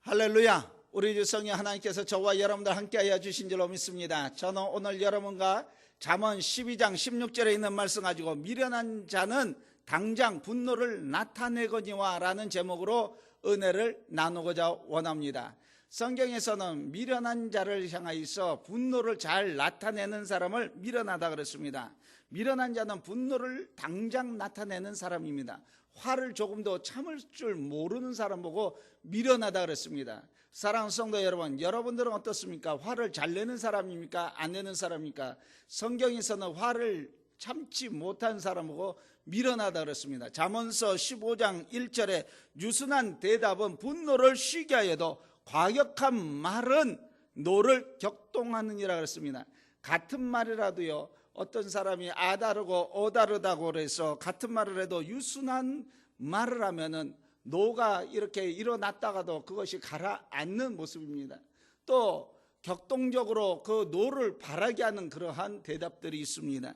할렐루야. 우리 주 성령 하나님께서 저와 여러분들 함께하여 주신 줄로 믿습니다. 저는 오늘 여러분과 잠언 12장 16절에 있는 말씀 가지고 미련한 자는 당장 분노를 나타내거니와 라는 제목으로 은혜를 나누고자 원합니다. 성경에서는 미련한 자를 향하여서 분노를 잘 나타내는 사람을 미련하다 그랬습니다. 미련한 자는 분노를 당장 나타내는 사람입니다. 화를 조금도 참을 줄 모르는 사람 보고 미련하다 그랬습니다. 사랑하는 성도 여러분, 여러분들은 어떻습니까? 화를 잘 내는 사람입니까? 안 내는 사람입니까? 성경에서는 화를 참지 못한 사람 보고 미련하다 그랬습니다. 잠언서 15장 1절에 유순한 대답은 분노를 쉬게 하여도 과격한 말은 노를 격동하느니라 그랬습니다. 같은 말이라도요, 어떤 사람이 아다르고 어다르다고 그래서 같은 말을 해도 유순한 말을 하면은 노가 이렇게 일어났다가도 그것이 가라앉는 모습입니다. 또 격동적으로 그 노를 바라게 하는 그러한 대답들이 있습니다.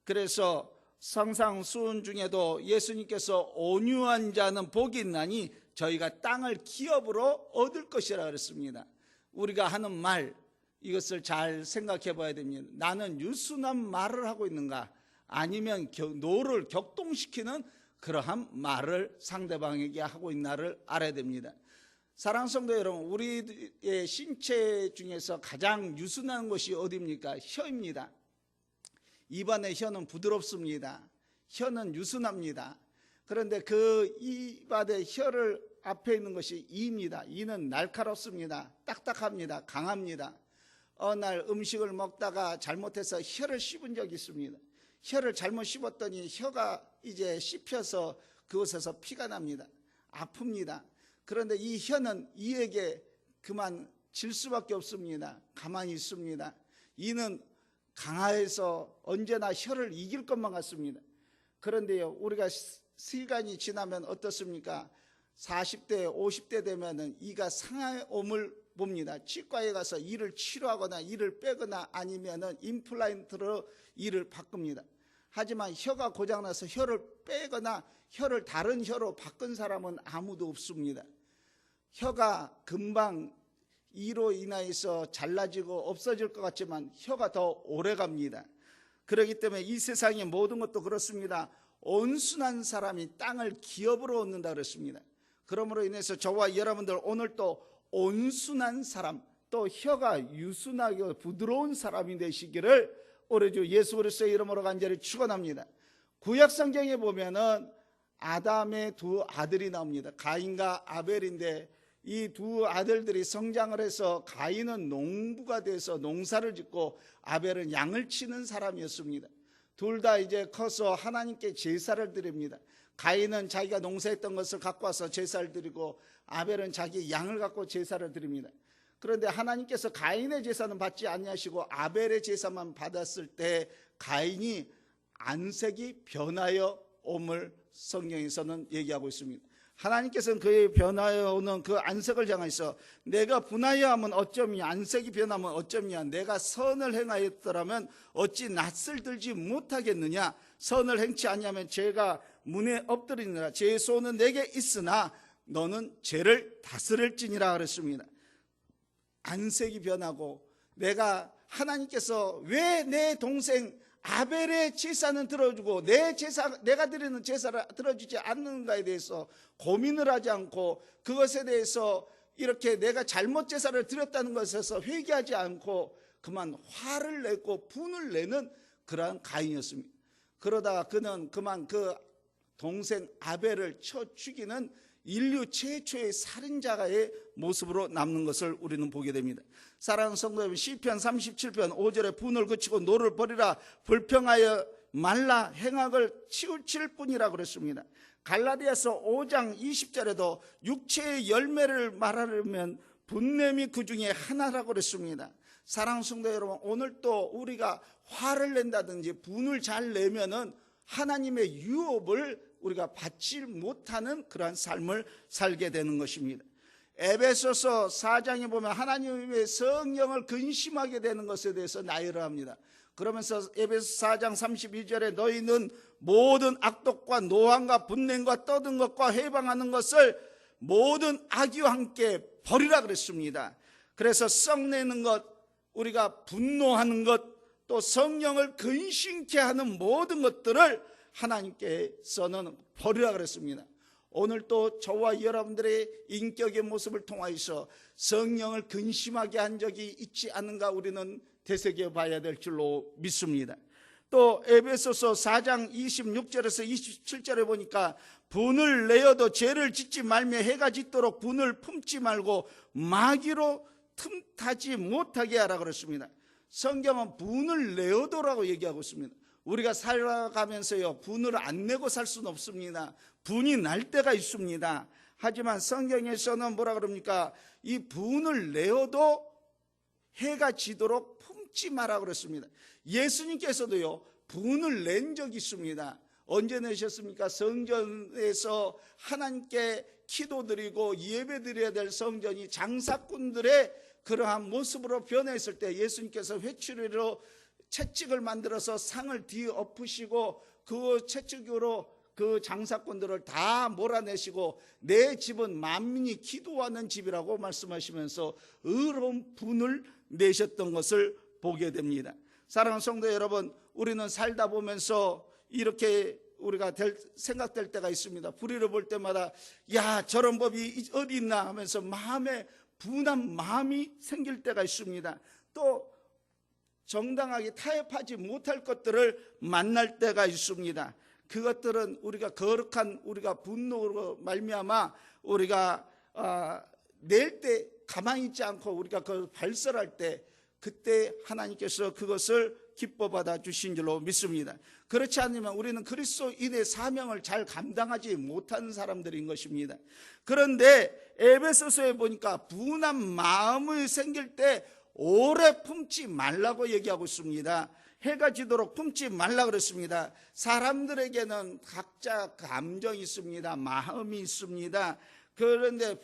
그래서 성상수훈 중에도 예수님께서 온유한 자는 복이 있나니 저희가 땅을 기업으로 얻을 것이라 그랬습니다. 우리가 하는 말, 이것을 잘 생각해 봐야 됩니다. 나는 유순한 말을 하고 있는가, 아니면 노를 격동시키는 그러한 말을 상대방에게 하고 있나를 알아야 됩니다. 사랑하는 성도 여러분, 우리의 신체 중에서 가장 유순한 것이 어디입니까? 혀입니다. 입안의 혀는 부드럽습니다. 혀는 유순합니다. 그런데 그 입안의 혀를 앞에 있는 것이 이입니다. 이는 날카롭습니다. 딱딱합니다. 강합니다. 어느 날 음식을 먹다가 잘못해서 혀를 씹은 적이 있습니다. 혀를 잘못 씹었더니 혀가 이제 씹혀서 그곳에서 피가 납니다. 아픕니다. 그런데 이 혀는 이에게 그만 질 수밖에 없습니다. 가만히 있습니다. 이는 강하여서 언제나 혀를 이길 것만 같습니다. 그런데요, 우리가 시간이 지나면 어떻습니까? 40대, 50대 되면은 이가 상해옴을 봅니다. 치과에 가서 이를 치료하거나 이를 빼거나 아니면은 임플란트로 이를 바꿉니다. 하지만 혀가 고장나서 혀를 빼거나 혀를 다른 혀로 바꾼 사람은 아무도 없습니다. 혀가 금방 이로 인하여서 잘라지고 없어질 것 같지만 혀가 더 오래 갑니다. 그렇기 때문에 이 세상의 모든 것도 그렇습니다. 온순한 사람이 땅을 기업으로 얻는다 그랬습니다. 그러므로 인해서 저와 여러분들 오늘 또 온순한 사람, 또 혀가 유순하게 부드러운 사람이 되시기를 우리 주 예수 그리스도의 이름으로 간절히 축원합니다. 구약 성경에 보면은 아담의 두 아들이 나옵니다. 가인과 아벨인데 이 두 아들들이 성장을 해서 가인은 농부가 돼서 농사를 짓고 아벨은 양을 치는 사람이었습니다. 둘 다 이제 커서 하나님께 제사를 드립니다. 가인은 자기가 농사했던 것을 갖고 와서 제사를 드리고 아벨은 자기 양을 갖고 제사를 드립니다. 그런데 하나님께서 가인의 제사는 받지 아니하시고 아벨의 제사만 받았을 때 가인이 안색이 변하여 옴을 성경에서는 얘기하고 있습니다. 하나님께서는 그의 변하여 오는 그 안색을 향해서 내가 분하여 하면 어쩌며, 안색이 변하면 어쩌며, 내가 선을 행하였더라면 어찌 낯을 들지 못하겠느냐, 선을 행치 아니하면 죄가 문에 엎드리느라, 죄의 소는 내게 있으나 너는 죄를 다스릴지니라 그랬습니다. 안색이 변하고, 내가 하나님께서 왜 내 동생 아벨의 제사는 들어주고 내 제사, 내가 드리는 제사를 들어주지 않는가에 대해서 고민을 하지 않고, 그것에 대해서 이렇게 내가 잘못 제사를 드렸다는 것에서 회개하지 않고 그만 화를 내고 분을 내는 그러한 가인이었습니다. 그러다가 그는 그만 그 동생 아벨을 쳐 죽이는 인류 최초의 살인자의 모습으로 남는 것을 우리는 보게 됩니다. 사랑하는 성도 여러분, 시편 37편 5절에 분을 그치고 노를 버리라, 불평하여 말라, 행악을 치우칠 뿐이라 그랬습니다. 갈라디아서 5장 20절에도 육체의 열매를 말하려면 분냄이 그 중에 하나라고 그랬습니다. 사랑하는 성도 여러분, 오늘 또 우리가 화를 낸다든지 분을 잘 내면은 하나님의 유업을 우리가 받지 못하는 그러한 삶을 살게 되는 것입니다. 에베소서 4장에 보면 하나님의 성령을 근심하게 되는 것에 대해서 나열을 합니다. 그러면서 에베소 4장 32절에 너희는 모든 악독과 노함과 분냄과 떠든 것과 해방하는 것을 모든 악의와 함께 버리라 그랬습니다. 그래서 썩내는 것, 우리가 분노하는 것, 또 성령을 근심케 하는 모든 것들을 하나님께서는 버리라 그랬습니다. 오늘 또 저와 여러분들의 인격의 모습을 통하여서 성령을 근심하게 한 적이 있지 않은가 우리는 되새겨 봐야 될 줄로 믿습니다. 또 에베소서 4장 26절에서 27절에 보니까 분을 내어도 죄를 짓지 말며 해가 짓도록 분을 품지 말고 마귀로 틈타지 못하게 하라 그랬습니다. 성경은 분을 내어도라고 얘기하고 있습니다. 우리가 살아가면서요, 분을 안 내고 살 수는 없습니다. 분이 날 때가 있습니다. 하지만 성경에서는 뭐라 그럽니까? 이 분을 내어도 해가 지도록 품지 마라 그랬습니다. 예수님께서도요, 분을 낸 적이 있습니다. 언제 내셨습니까? 성전에서 하나님께 기도드리고 예배드려야 될 성전이 장사꾼들의 그러한 모습으로 변했을 때 예수님께서 회초리로 채찍을 만들어서 상을 뒤엎으시고 그 채찍으로 그 장사꾼들을 다 몰아내시고 내 집은 만민이 기도하는 집이라고 말씀하시면서 의로운 분을 내셨던 것을 보게 됩니다. 사랑하는 성도 여러분, 우리는 살다 보면서 이렇게 우리가 생각될 때가 있습니다. 불의를 볼 때마다 야, 저런 법이 어디 있나 하면서 마음에 분한 마음이 생길 때가 있습니다. 또 정당하게 타협하지 못할 것들을 만날 때가 있습니다. 그것들은 우리가 거룩한 우리가 분노로 말미암아 우리가 낼 때 가만히 있지 않고 우리가 그걸 발설할 때 그때 하나님께서 그것을 기뻐 받아 주신 줄로 믿습니다. 그렇지 않으면 우리는 그리스도인의 사명을 잘 감당하지 못하는 사람들인 것입니다. 그런데 에베소서에 보니까 분한 마음이 생길 때 오래 품지 말라고 얘기하고 있습니다. 해가 지도록 품지 말라 그랬습니다. 사람들에게는 각자 감정이 있습니다. 마음이 있습니다. 그런데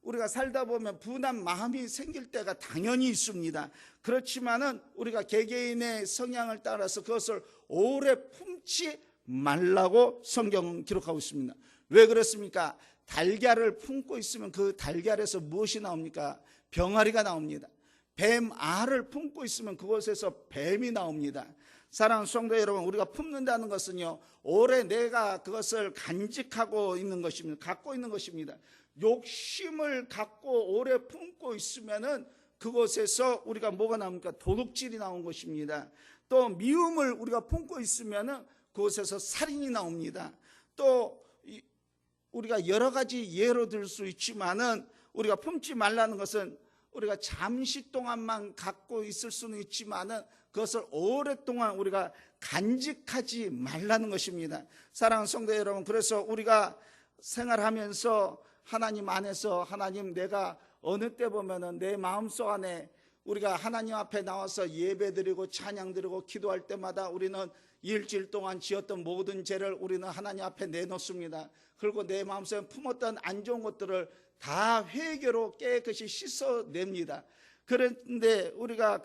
우리가 살다 보면 분한 마음이 생길 때가 당연히 있습니다. 그렇지만은 우리가 개개인의 성향을 따라서 그것을 오래 품지 말라고 성경은 기록하고 있습니다. 왜 그렇습니까? 달걀을 품고 있으면 그 달걀에서 무엇이 나옵니까? 병아리가 나옵니다. 뱀 알을 품고 있으면 그곳에서 뱀이 나옵니다. 사랑하는 성도 여러분, 우리가 품는다는 것은요, 오래 내가 그것을 간직하고 있는 것입니다. 갖고 있는 것입니다. 욕심을 갖고 오래 품고 있으면은 그곳에서 우리가 뭐가 나옵니까? 도둑질이 나온 것입니다. 또 미움을 우리가 품고 있으면은 그곳에서 살인이 나옵니다. 또 우리가 여러 가지 예로 들 수 있지만은 우리가 품지 말라는 것은 우리가 잠시 동안만 갖고 있을 수는 있지만은 그것을 오랫동안 우리가 간직하지 말라는 것입니다. 사랑하는 성도 여러분, 그래서 우리가 생활하면서 하나님 안에서 하나님 내가 어느 때 보면은 내 마음속 안에 우리가 하나님 앞에 나와서 예배드리고 찬양드리고 기도할 때마다 우리는 일주일 동안 지었던 모든 죄를 우리는 하나님 앞에 내놓습니다. 그리고 내 마음속에 품었던 안 좋은 것들을 다 회개로 깨끗이 씻어냅니다. 그런데 우리가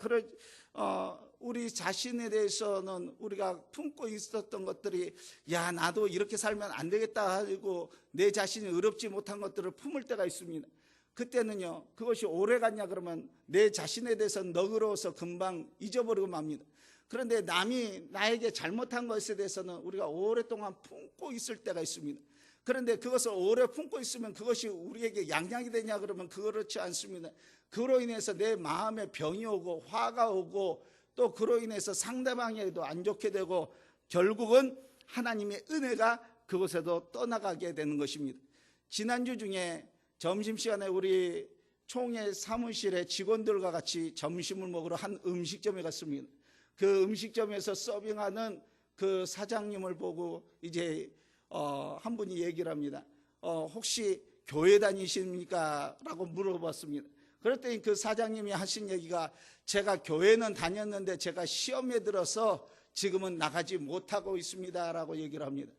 우리 자신에 대해서는 우리가 품고 있었던 것들이 야, 나도 이렇게 살면 안 되겠다 하고 내 자신이 의롭지 못한 것들을 품을 때가 있습니다. 그때는요, 그것이 오래 갔냐 그러면 내 자신에 대해서는 너그러워서 금방 잊어버리고 맙니다. 그런데 남이 나에게 잘못한 것에 대해서는 우리가 오랫동안 품고 있을 때가 있습니다. 그런데 그것을 오래 품고 있으면 그것이 우리에게 양약이 되냐 그러면 그렇지 않습니다. 그로 인해서 내 마음에 병이 오고 화가 오고 또 그로 인해서 상대방에게도 안 좋게 되고 결국은 하나님의 은혜가 그곳에도 떠나가게 되는 것입니다. 지난주 중에 점심시간에 우리 총회 사무실의 직원들과 같이 점심을 먹으러 한 음식점에 갔습니다. 그 음식점에서 서빙하는 그 사장님을 보고 이제 한 분이 얘기를 합니다. 혹시 교회 다니십니까? 라고 물어봤습니다. 그랬더니 그 사장님이 하신 얘기가 제가 교회는 다녔는데 제가 시험에 들어서 지금은 나가지 못하고 있습니다 라고 얘기를 합니다.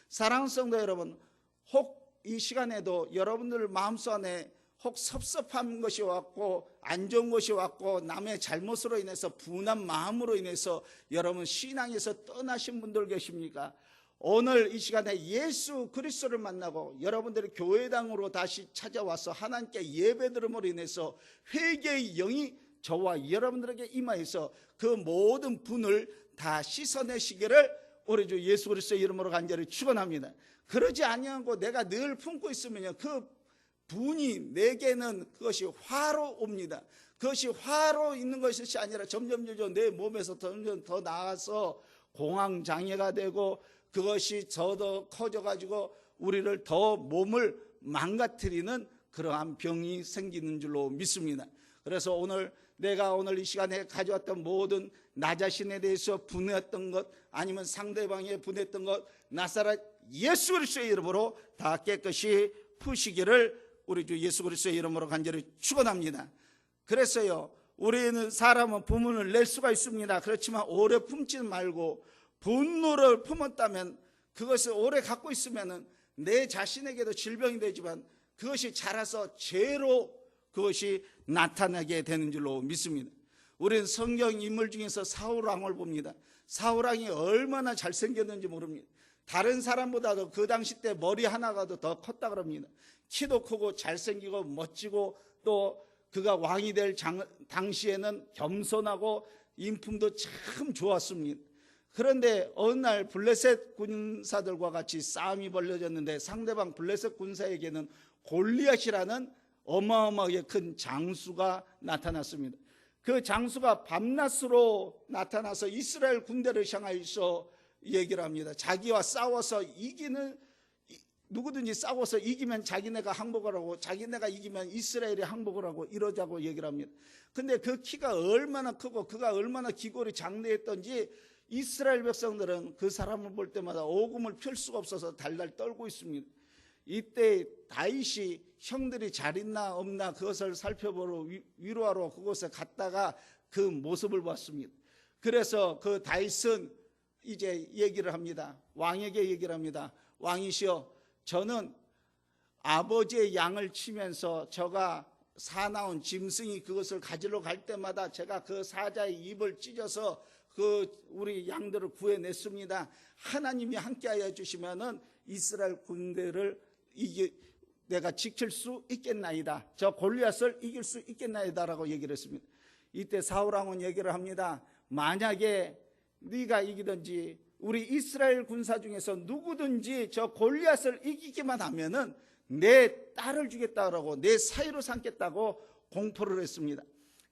사랑하는 성도 여러분, 혹 이 시간에도 여러분들 마음속 안에 혹 섭섭한 것이 왔고 안 좋은 것이 왔고 남의 잘못으로 인해서 분한 마음으로 인해서 여러분 신앙에서 떠나신 분들 계십니까? 오늘 이 시간에 예수 그리스도를 만나고 여러분들이 교회당으로 다시 찾아와서 하나님께 예배드림으로 인해서 회개의 영이 저와 여러분들에게 임하여서 그 모든 분을 다 씻어내시기를 우리 주 예수 그리스도의 이름으로 간절히 축원합니다. 그러지 아니하고 내가 늘 품고 있으면요, 그 분이 내게는 그것이 화로 옵니다. 그것이 화로 있는 것이 아니라 점점 내 몸에서 점점 더 나아가서 공황장애가 되고 그것이 더 커져가지고 우리를 더 몸을 망가뜨리는 그러한 병이 생기는 줄로 믿습니다. 그래서 내가 오늘 이 시간에 가져왔던 모든 나 자신에 대해서 분해했던 것, 아니면 상대방에 분해했던 것, 나사렛 예수 그리스도의 이름으로 다 깨끗이 푸시기를 우리 주 예수 그리스도의 이름으로 간절히 축원합니다. 그래서요, 우리는 사람은 분을 낼 수가 있습니다. 그렇지만 오래 품지 말고 분노를 품었다면, 그것을 오래 갖고 있으면 내 자신에게도 질병이 되지만 그것이 자라서 죄로 그것이 나타나게 되는 줄로 믿습니다. 우리는 성경 인물 중에서 사울왕을 봅니다. 사울왕이 얼마나 잘생겼는지 모릅니다. 다른 사람보다도 그 당시 때 머리 하나가 더 컸다 그럽니다. 키도 크고 잘생기고 멋지고, 또 그가 왕이 될 당시에는 겸손하고 인품도 참 좋았습니다. 그런데 어느 날 블레셋 군사들과 같이 싸움이 벌어졌는데, 상대방 블레셋 군사에게는 골리앗이라는 어마어마하게 큰 장수가 나타났습니다. 그 장수가 밤낮으로 나타나서 이스라엘 군대를 향하여서 얘기를 합니다. 자기와 싸워서 누구든지 싸워서 이기면 자기네가 항복을 하고, 자기네가 이기면 이스라엘이 항복을 하고, 이러자고 얘기를 합니다. 근데 그 키가 얼마나 크고 그가 얼마나 기골이 장대했던지 이스라엘 백성들은 그 사람을 볼 때마다 오금을 펼 수가 없어서 달달 떨고 있습니다. 이때 다윗이 형들이 잘 있나 없나 그것을 살펴보러 위로하러 그곳에 갔다가 그 모습을 봤습니다. 그래서 그 다윗은 이제 얘기를 합니다. 왕에게 얘기를 합니다. 왕이시여, 저는 아버지의 양을 치면서 저가 사나운 짐승이 그것을 가지러 갈 때마다 제가 그 사자의 입을 찢어서 우리 양들을 구해냈습니다. 하나님이 함께하여 주시면은 이스라엘 군대를 내가 지킬 수 있겠나이다. 저 골리앗을 이길 수 있겠나이다라고 얘기를 했습니다. 이때 사울왕은 얘기를 합니다. 만약에 네가 이기든지 우리 이스라엘 군사 중에서 누구든지 저 골리앗을 이기기만 하면은 내 딸을 주겠다라고, 내 사위로 삼겠다고 공포를 했습니다.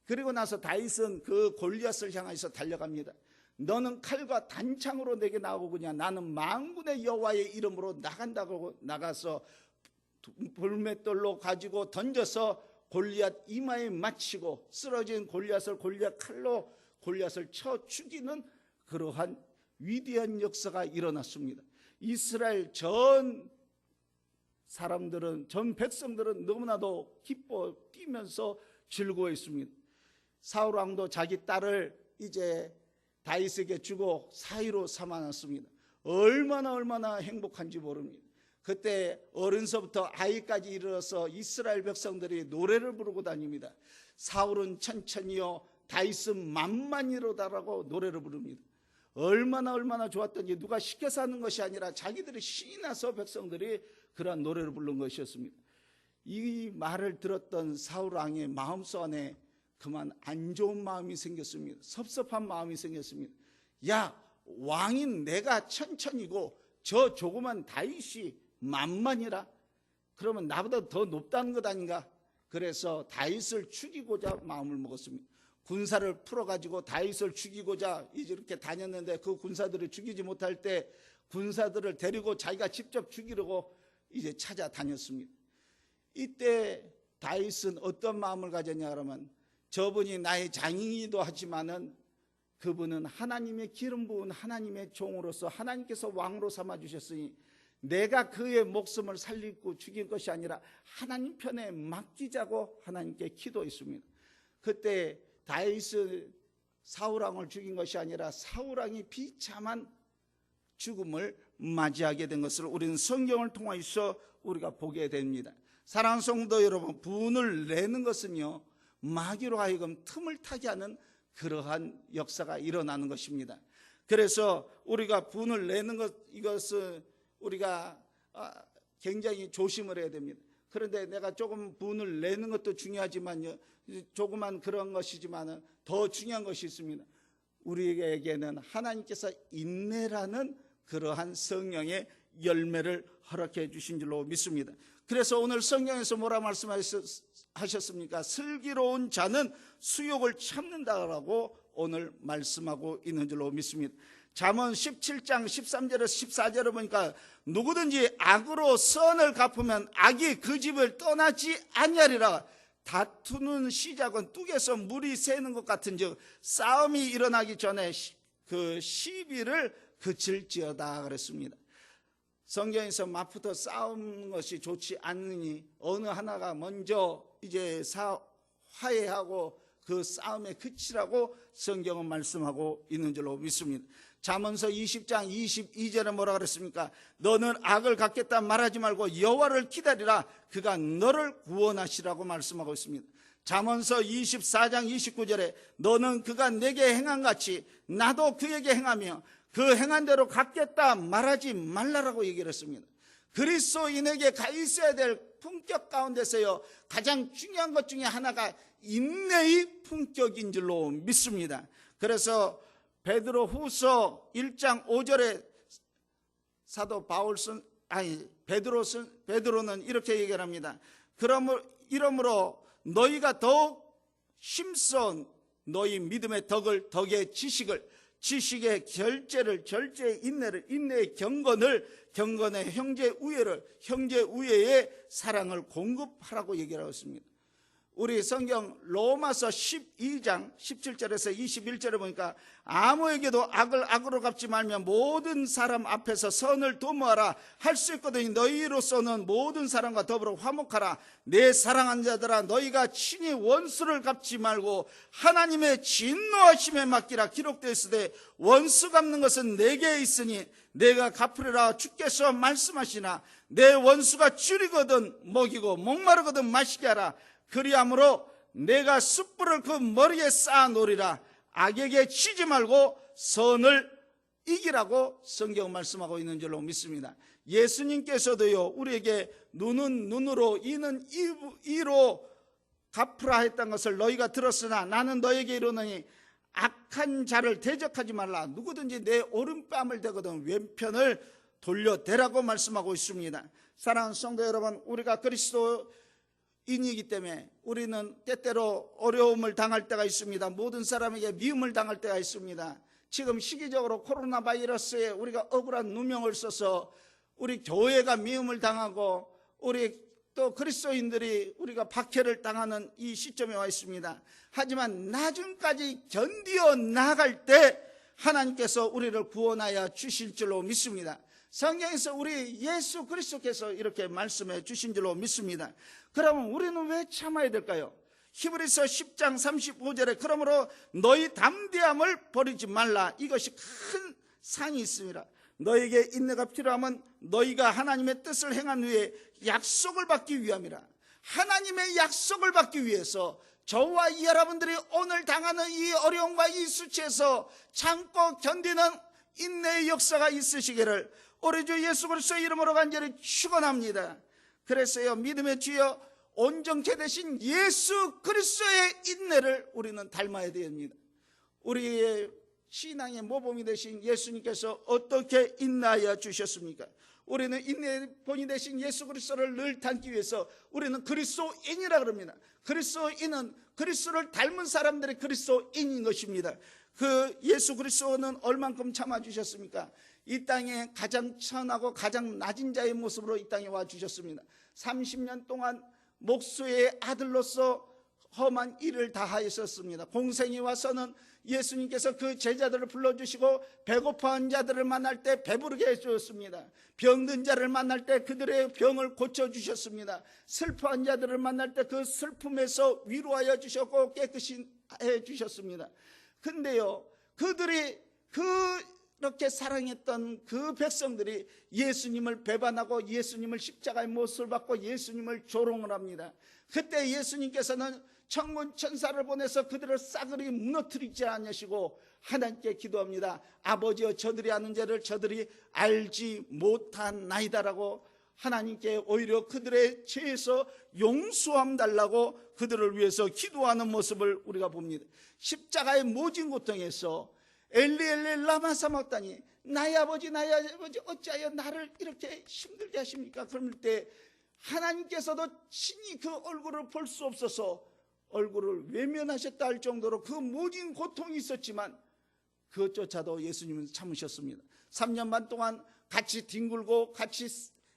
그리고 나서 다윗은 그 골리앗을 향해서 달려갑니다. 너는 칼과 단창으로 내게 나오고냐, 나는 만군의 여호와의 이름으로 나간다고 나가서 불맷돌로 가지고 던져서 골리앗 이마에 맞히고, 쓰러진 골리앗을 골리앗 칼로 골리앗을 쳐 죽이는 그러한 위대한 역사가 일어났습니다. 이스라엘 전 백성들은 너무나도 기뻐 뛰면서 즐거워했습니다. 사울 왕도 자기 딸을 이제 다윗에게 주고 사위로 삼아놨습니다. 얼마나 행복한지 모릅니다. 그때 어른서부터 아이까지 이르러서 이스라엘 백성들이 노래를 부르고 다닙니다. 사울은 천천히요, 다윗은 만만이로다라고 노래를 부릅니다. 얼마나 좋았던지, 누가 시켜서 하는 것이 아니라 자기들이 신이 나서 백성들이 그러한 노래를 부른 것이었습니다. 이 말을 들었던 사울 왕의 마음속 안에 그만 안 좋은 마음이 생겼습니다. 섭섭한 마음이 생겼습니다. 야, 왕인 내가 천천히고 저 조그만 다윗이 만만이라? 그러면 나보다 더 높다는 것 아닌가? 그래서 다윗을 죽이고자 마음을 먹었습니다. 군사를 풀어가지고 다윗을 죽이고자 이렇게 다녔는데, 그 군사들을 죽이지 못할 때 군사들을 데리고 자기가 직접 죽이려고 이제 찾아다녔습니다. 이때 다윗은 어떤 마음을 가졌냐 그러면, 저분이 나의 장인이기도 하지만은 그분은 하나님의 기름 부은 하나님의 종으로서 하나님께서 왕으로 삼아주셨으니 내가 그의 목숨을 살리고 죽인 것이 아니라 하나님 편에 맡기자고 하나님께 기도했습니다. 그때 다윗은 사울왕을 죽인 것이 아니라 사울왕이 비참한 죽음을 맞이하게 된 것을 우리는 성경을 통해서 우리가 보게 됩니다. 사랑하는 성도 여러분, 분을 내는 것은요, 마귀로 하여금 틈을 타게 하는 그러한 역사가 일어나는 것입니다. 그래서 우리가 분을 내는 것, 이것은 우리가 굉장히 조심을 해야 됩니다. 그런데 내가 조금 분을 내는 것도 중요하지만요, 조그만 그런 것이지만 더 중요한 것이 있습니다. 우리에게는 하나님께서 인내라는 그러한 성령의 열매를 허락해 주신 줄로 믿습니다. 그래서 오늘 성경에서 뭐라 말씀하셨습니까? 슬기로운 자는 수욕을 참는다라고 오늘 말씀하고 있는 줄로 믿습니다. 잠언 17장 13절에서 14절을 보니까 누구든지 악으로 선을 갚으면 악이 그 집을 떠나지 아니하리라. 다투는 시작은 뚝에서 물이 새는 것 같은즉 싸움이 일어나기 전에 그 시비를 그칠지어다 그랬습니다. 성경에서 맞붙어 싸우는 것이 좋지 않으니 어느 하나가 먼저 이제 화해하고 그 싸움에 그치라고 성경은 말씀하고 있는 줄로 믿습니다. 잠언서 20장 22절에 뭐라 그랬습니까? 너는 악을 갚겠다 말하지 말고 여호와를 기다리라. 그가 너를 구원하시라고 말씀하고 있습니다. 잠언서 24장 29절에 너는 그가 내게 행한 같이 나도 그에게 행하며 그 행한 대로 갚겠다 말하지 말라라고 얘기를 했습니다. 그리스도인에게 가 있어야 될 품격 가운데서요, 가장 중요한 것 중에 하나가 인내의 품격인 줄로 믿습니다. 그래서 베드로 후서 1장 5절에 사도 베드로는 이렇게 얘기를 합니다. 이러므로 너희가 더욱 힘써 너희 믿음의 덕의 지식의 결제를, 절제의 인내를, 인내의 경건의 형제 우애의 사랑을 공급하라고 얘기를 하고 있습니다. 우리 성경 로마서 12장 17절에서 21절에 보니까 아무에게도 악을 악으로 갚지 말며 모든 사람 앞에서 선을 도모하라. 할 수 있거든 너희로서는 모든 사람과 더불어 화목하라. 내 사랑하는 자들아, 너희가 친히 원수를 갚지 말고 하나님의 진노하심에 맡기라. 기록되어 있으되 원수 갚는 것은 내게 있으니 내가 갚으리라 주께서 말씀하시나 내 원수가 줄이거든 먹이고 목마르거든 마시게 하라. 그리함으로 내가 숯불을 그 머리에 쌓아 놓으리라. 악에게 치지 말고 선을 이기라고 성경 말씀하고 있는 줄로 믿습니다. 예수님께서도요, 우리에게 눈은 눈으로 이는 이로 갚으라 했던 것을 너희가 들었으나 나는 너에게 이르노니 악한 자를 대적하지 말라. 누구든지 내 오른뺨을 대거든 왼편을 돌려대라고 말씀하고 있습니다. 사랑하는 성도 여러분, 우리가 그리스도인이기 때문에 우리는 때때로 어려움을 당할 때가 있습니다. 모든 사람에게 미움을 당할 때가 있습니다. 지금 시기적으로 코로나 바이러스에 우리가 억울한 누명을 써서 우리 교회가 미움을 당하고 우리 또 그리스도인들이 우리가 박해를 당하는 이 시점에 와 있습니다. 하지만 나중까지 견디어 나갈 때 하나님께서 우리를 구원하여 주실 줄로 믿습니다. 성경에서 우리 예수 그리스도께서 이렇게 말씀해 주신 줄로 믿습니다. 그러면 우리는 왜 참아야 될까요? 히브리서 10장 35절에 그러므로 너희 담대함을 버리지 말라. 이것이 큰 상이 있습니다. 너에게 인내가 필요하면 너희가 하나님의 뜻을 행한 후에 약속을 받기 위함이라. 하나님의 약속을 받기 위해서 저와 여러분들이 오늘 당하는 이 어려움과 이 수치에서 참고 견디는 인내의 역사가 있으시기를 우리 주 예수 그리스도의 이름으로 간절히 축원합니다. 그래서요, 믿음의 주여 온전케 되신 예수 그리스도의 인내를 우리는 닮아야 됩니다. 우리의 신앙의 모범이 되신 예수님께서 어떻게 인내하여 주셨습니까? 우리는 인내의 본이 되신 예수 그리스도를 늘 닮기 위해서 우리는 그리스도인이라 그럽니다. 그리스도인은 그리스도를 닮은 사람들이 그리스도인인 것입니다. 그 예수 그리스도는 얼만큼 참아주셨습니까? 이 땅에 가장 천하고 가장 낮은 자의 모습으로 이 땅에 와주셨습니다. 30년 동안 목수의 아들로서 험한 일을 다하였었습니다. 공생이 와서는 예수님께서 그 제자들을 불러주시고 배고파한 자들을 만날 때 배부르게 해주셨습니다. 병든 자를 만날 때 그들의 병을 고쳐주셨습니다. 슬퍼한 자들을 만날 때 그 슬픔에서 위로하여 주셨고 깨끗이 해주셨습니다. 근데요, 그들이 그렇게 사랑했던 그 백성들이 예수님을 배반하고 예수님을 십자가의 못을 받고 예수님을 조롱을 합니다. 그때 예수님께서는 천군 천사를 보내서 그들을 싸그리 무너뜨리지 않으시고 하나님께 기도합니다. 아버지여, 저들이 하는 죄를 저들이 알지 못하나이다라고 하나님께 오히려 그들의 죄에서 용서함 달라고 그들을 위해서 기도하는 모습을 우리가 봅니다. 십자가의 모진 고통에서 엘리 엘리 라마 사막다니, 나의 아버지 어찌하여 나를 이렇게 힘들게 하십니까? 그럴 때 하나님께서도 친히 그 얼굴을 볼 수 없어서 얼굴을 외면하셨다 할 정도로 그 모진 고통이 있었지만 그것조차도 예수님은 참으셨습니다. 3년 반 동안 같이 뒹굴고 같이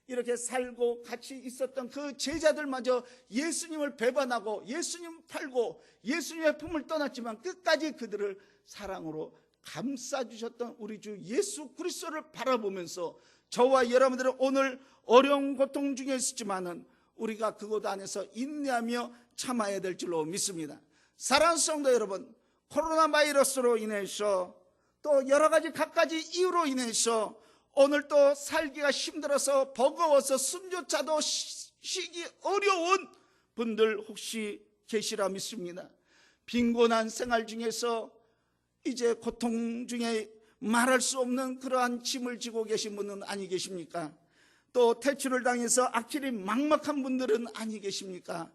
이렇게 살고 같이 있었던 그 제자들마저 예수님을 배반하고 예수님 팔고 예수님의 품을 떠났지만 끝까지 그들을 사랑으로 감싸주셨던 우리 주 예수 그리스도를 바라보면서 저와 여러분들은 오늘 어려운 고통 중에 있지만은 우리가 그곳 안에서 인내하며 참아야 될 줄로 믿습니다. 사랑하는 성도 여러분, 코로나 바이러스로 인해서 또 여러 가지 갖가지 이유로 인해서 오늘 또 살기가 힘들어서 버거워서 숨조차도 쉬기 어려운 분들 혹시 계시라 믿습니다. 빈곤한 생활 중에서 이제 고통 중에 말할 수 없는 그러한 짐을 지고 계신 분은 아니 계십니까? 또 퇴출을 당해서 악질이 막막한 분들은 아니 계십니까?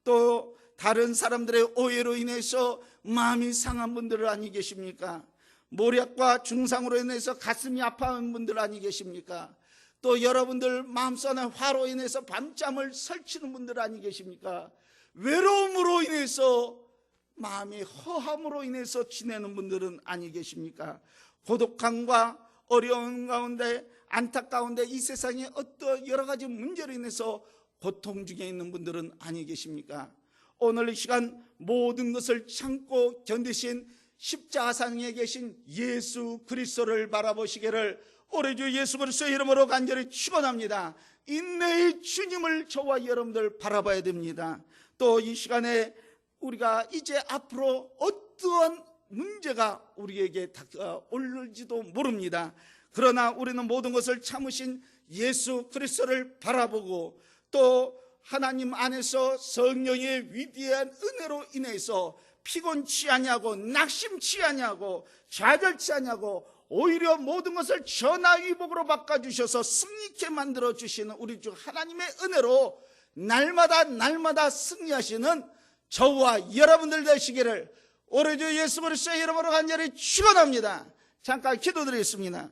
또 다른 사람들의 오해로 인해서 마음이 상한 분들은 아니 계십니까? 모략과 중상으로 인해서 가슴이 아파하는 분들 아니 계십니까? 또 여러분들 마음속에 화로 인해서 밤잠을 설치는 분들 아니 계십니까? 외로움으로 인해서 마음이 허함으로 인해서 지내는 분들은 아니 계십니까? 고독함과 어려운 가운데 안타까운데 이 세상에 어떤 여러 가지 문제로 인해서 고통 중에 있는 분들은 아니 계십니까? 오늘 이 시간 모든 것을 참고 견디신 십자가상에 계신 예수 그리스도를 바라보시기를 우리 주 예수 그리스도의 이름으로 간절히 축원합니다. 인내의 주님을 저와 여러분들 바라봐야 됩니다. 또 이 시간에 우리가 이제 앞으로 어떠한 문제가 우리에게 올릴지도 모릅니다. 그러나 우리는 모든 것을 참으신 예수 그리스도를 바라보고 또 하나님 안에서 성령의 위대한 은혜로 인해서 피곤치 아니하고 낙심치 아니하고 좌절치 아니하고 오히려 모든 것을 전화위복으로 바꿔주셔서 승리케 만들어주시는 우리 주 하나님의 은혜로 날마다 승리하시는 저와 여러분들 되시기를 우리 주 예수 그리스도의 이름으로 간절히 축원합니다. 잠깐 기도드리겠습니다.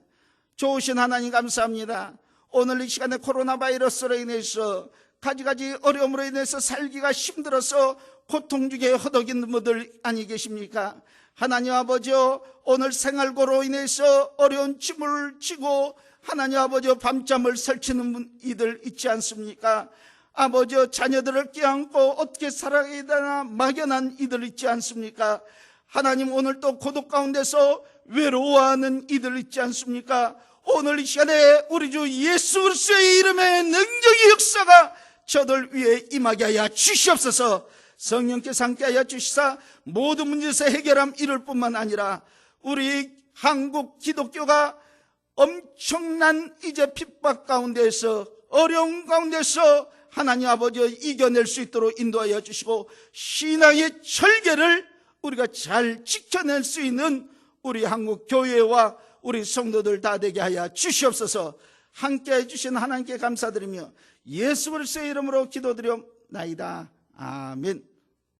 좋으신 하나님 감사합니다. 오늘 이 시간에 코로나 바이러스로 인해서 가지가지 어려움으로 인해서 살기가 힘들어서 고통 중에 허덕이는 분들 아니 계십니까? 하나님 아버지여, 오늘 생활고로 인해서 어려운 짐을 지고 하나님 아버지여 밤잠을 설치는 이들 있지 않습니까? 아버지여, 자녀들을 껴안고 어떻게 살아가야 되나 막연한 이들 있지 않습니까? 하나님, 오늘 또 고독 가운데서 외로워하는 이들 있지 않습니까? 오늘 이 시간에 우리 주 예수 그리스도의 이름의 능력의 역사가 저들 위에 임하게 하여 주시옵소서. 성령께서 함께 하여 주시사 모든 문제에서 해결함 이룰 뿐만 아니라 우리 한국 기독교가 엄청난 이제 핍박 가운데서 어려운 가운데서 하나님 아버지여 이겨낼 수 있도록 인도하여 주시고 신앙의 절개를 우리가 잘 지켜낼 수 있는 우리 한국 교회와 우리 성도들 다 되게 하여 주시옵소서. 함께 해주신 하나님께 감사드리며 예수 그리스도의 이름으로 기도드리옵나이다. 아멘.